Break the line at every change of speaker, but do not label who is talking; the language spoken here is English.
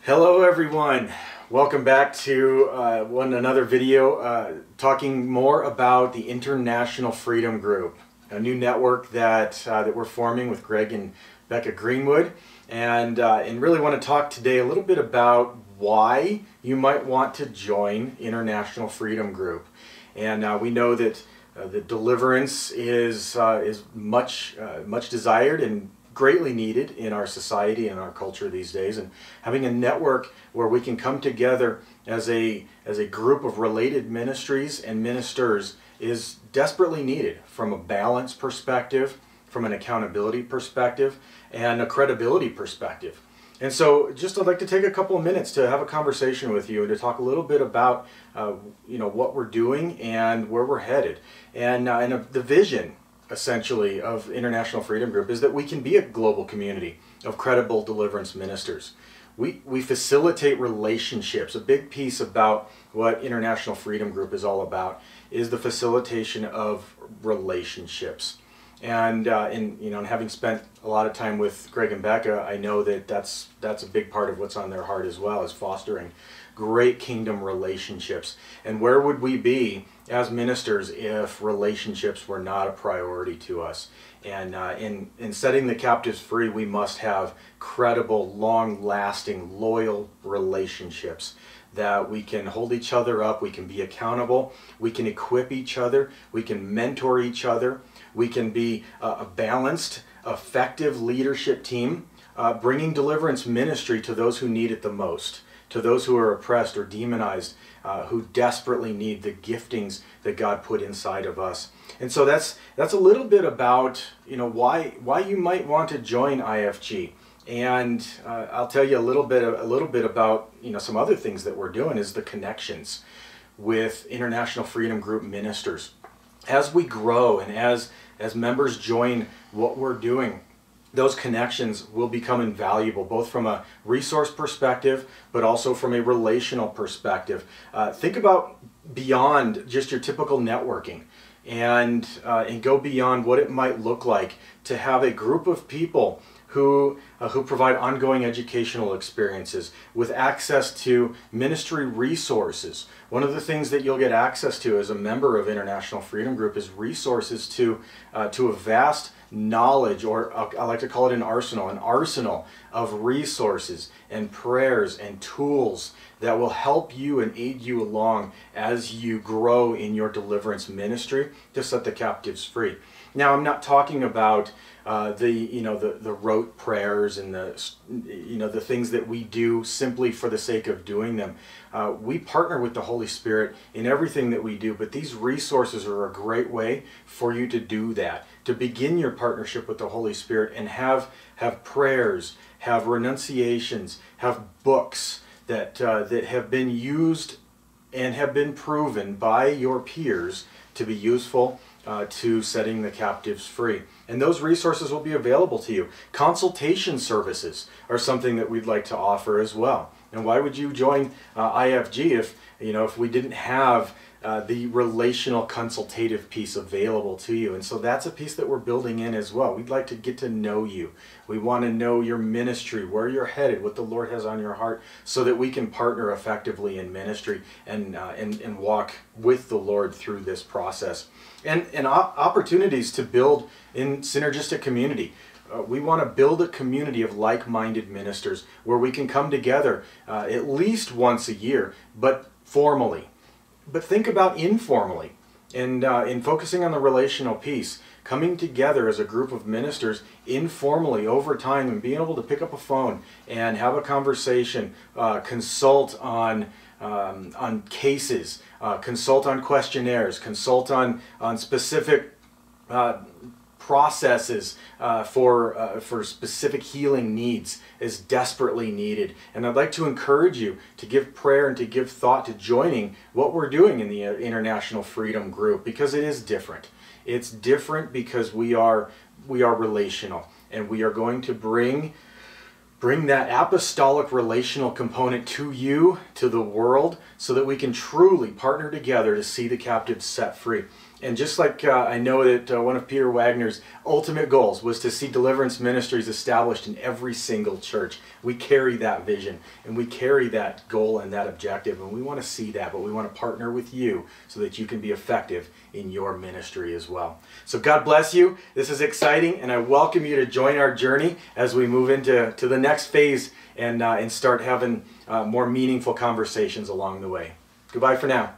Hello everyone, welcome back to another video talking more about the International Freedom Group, a new network that we're forming with Greg and Becca Greenwood, and really want to talk today a little bit about why you might want to join International Freedom Group. And we know that the deliverance is much desired and greatly needed in our society and our culture these days, and having a network where we can come together as a group of related ministries and ministers is desperately needed from a balance perspective, from an accountability perspective, and a credibility perspective. And so I'd like to take a couple of minutes to have a conversation with you and to talk a little bit about what we're doing and where we're headed, and the vision essentially of International Freedom Group is that we can be a global community of credible deliverance ministers. We facilitate relationships. A big piece about what International Freedom Group is all about is the facilitation of relationships. And having spent a lot of time with Greg and Becca, I know that that's a big part of what's on their heart as well, is fostering great kingdom relationships. And where would we be as ministers if relationships were not a priority to us? And in setting the captives free, we must have credible, long-lasting, loyal relationships that we can hold each other up, we can be accountable, we can equip each other, we can mentor each other, we can be a balanced, effective leadership team, bringing deliverance ministry to those who need it the most, to those who are oppressed or demonized, who desperately need the giftings that God put inside of us. And so that's a little bit about why you might want to join IFG. And I'll tell you a little bit about some other things that we're doing is the connections with International Freedom Group ministers. As we grow and as members join what we're doing, those connections will become invaluable, both from a resource perspective, but also from a relational perspective. Think about beyond just your typical networking, and go beyond what it might look like to have a group of people who provide ongoing educational experiences with access to ministry resources. One of the things that you'll get access to as a member of International Freedom Group is resources to a vast knowledge, or I like to call it an arsenal of resources and prayers and tools that will help you and aid you along as you grow in your deliverance ministry to set the captives free. Now, I'm not talking about the rote prayers and the things that we do simply for the sake of doing them. We partner with the Holy Spirit in everything that we do, but these resources are a great way for you to do that, to begin your partnership with the Holy Spirit and have prayers, have renunciations, have books that have been used and have been proven by your peers to be useful to setting the captives free. And those resources will be available to you. Consultation services are something that we'd like to offer as well. And why would you join IFG if we didn't have the relational consultative piece available to you? And so that's a piece that we're building in as well. We'd like to get to know you. We want to know your ministry, where you're headed, what the Lord has on your heart, so that we can partner effectively in ministry and walk with the Lord through this process. And opportunities to build in synergistic community. We want to build a community of like-minded ministers where we can come together at least once a year, but formally. But think about informally, and in focusing on the relational piece, coming together as a group of ministers informally over time and being able to pick up a phone and have a conversation, consult on cases, consult on questionnaires, consult on specific processes for specific healing needs is desperately needed. And I'd like to encourage you to give prayer and to give thought to joining what we're doing in the International Freedom Group, because it is different. It's different because we are relational, and we are going to bring that apostolic relational component to you, to the world, so that we can truly partner together to see the captives set free. And just like I know that one of Peter Wagner's ultimate goals was to see deliverance ministries established in every single church. We carry that vision and we carry that goal and that objective, and we want to see that, but we want to partner with you so that you can be effective in your ministry as well. So God bless you. This is exciting, and I welcome you to join our journey as we move into the next phase and start having more meaningful conversations along the way. Goodbye for now.